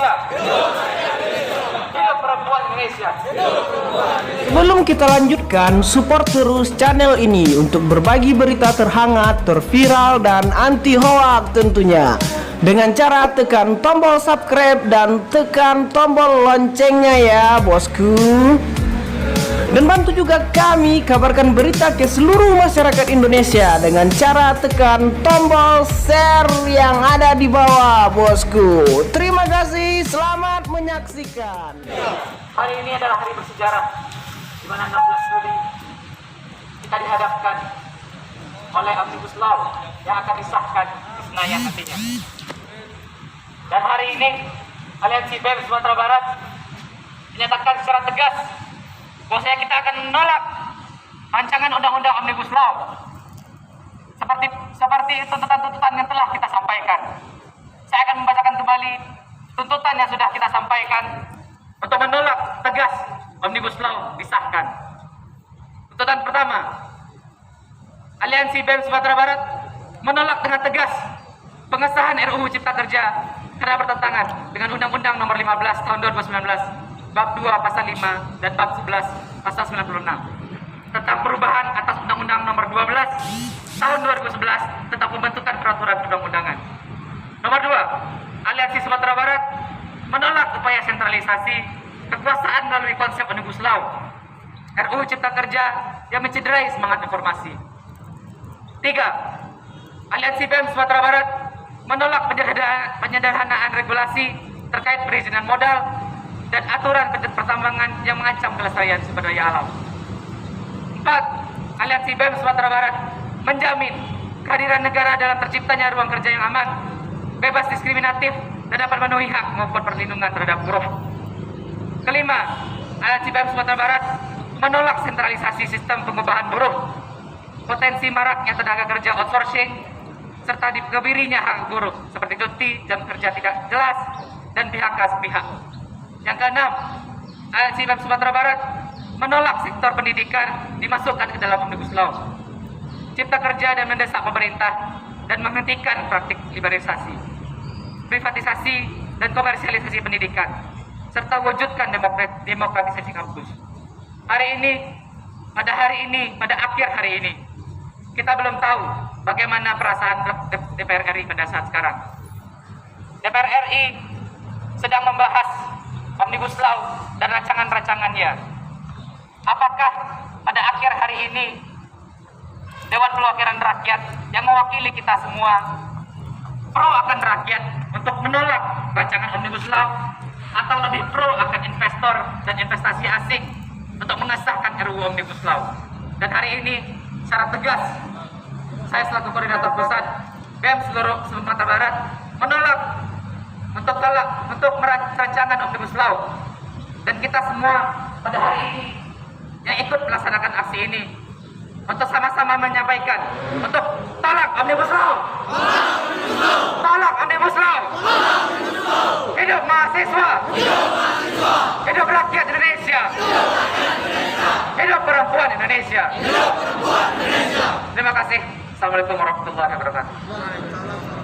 Indonesia. Hidup perempuan Indonesia. Sebelum kita lanjutkan, support terus channel ini untuk berbagi berita terhangat, terviral, dan anti hoak tentunya. Dengan cara tekan tombol subscribe dan tekan tombol loncengnya ya bosku. Dan bantu juga kami kabarkan berita ke seluruh masyarakat Indonesia dengan cara tekan tombol share yang ada di bawah bosku. Terima kasih, selamat menyaksikan. Hari ini adalah hari bersejarah di mana 16 Juli kita dihadapkan oleh Omnibus Law yang akan disahkan di Senayan nantinya. Dan hari ini Aliansi BEM Sumatera Barat menyatakan secara tegas bahwasanya kita akan menolak rancangan undang-undang Omnibus Law seperti tuntutan-tuntutan yang telah kita sampaikan. Saya akan membacakan kembali tuntutan yang sudah kita sampaikan untuk menolak tegas Omnibus Law disahkan. Tuntutan pertama, Aliansi BEM Sumatera Barat menolak dengan tegas pengesahan RUU Cipta Kerja karena bertentangan dengan Undang-Undang Nomor 15 Tahun 2019 Bab 2 Pasal 5 dan Bab 11 Pasal 96 tentang perubahan atas Undang-Undang Nomor 12 Tahun 2011 tentang pembentukan peraturan perundang-undangan. Nomor 2, Aliansi Sumatera Barat menolak upaya sentralisasi kekuasaan melalui konsep Omnibus Law RUU Cipta Kerja yang mencederai semangat reformasi. 3, Aliansi BEM Sumatera Barat menolak penyederhanaan regulasi terkait perizinan modal dan aturan pertambangan yang mengancam kelestarian sumber daya alam. 4, Aliansi BEM Sumatera Barat menjamin kehadiran negara dalam terciptanya ruang kerja yang aman, bebas diskriminatif, dan dapat memenuhi hak maupun perlindungan terhadap buruh. 5, Aliansi BEM Sumatera Barat menolak sentralisasi sistem pengupahan buruh, potensi maraknya tenaga kerja outsourcing, serta dikebirinya hak buruh seperti cuti, jam kerja tidak jelas, dan PHK sepihak. Yang keenam, Aliansi BEM Sumatera Barat menolak sektor pendidikan dimasukkan ke dalam Omnibus Law Cipta Kerja dan mendesak pemerintah dan menghentikan praktik liberalisasi, privatisasi, dan komersialisasi pendidikan, serta wujudkan demokratisasi kampus. Pada akhir hari ini, kita belum tahu bagaimana perasaan DPR RI pada saat sekarang. DPR RI sedang membahas Omnibus Law dan rancangan-rancangannya. Apakah pada akhir hari ini Dewan Perwakilan Rakyat yang mewakili kita semua pro akan rakyat untuk menolak rancangan Omnibus Law, atau lebih pro akan investor dan investasi asing untuk mengesahkan RUU Omnibus Law? Dan hari ini secara tegas saya selaku koordinator pusat BEM seluruh Sumatera Barat menolak untuk rancangan Omnibus Law, dan kita semua pada hari ini yang ikut melaksanakan aksi ini untuk sama-sama menyampaikan untuk tolak Omnibus Law, tolak Omnibus Law, hidup mahasiswa, hidup rakyat Indonesia, hidup perempuan Indonesia. Terima kasih. Assalamualaikum warahmatullahi wabarakatuh.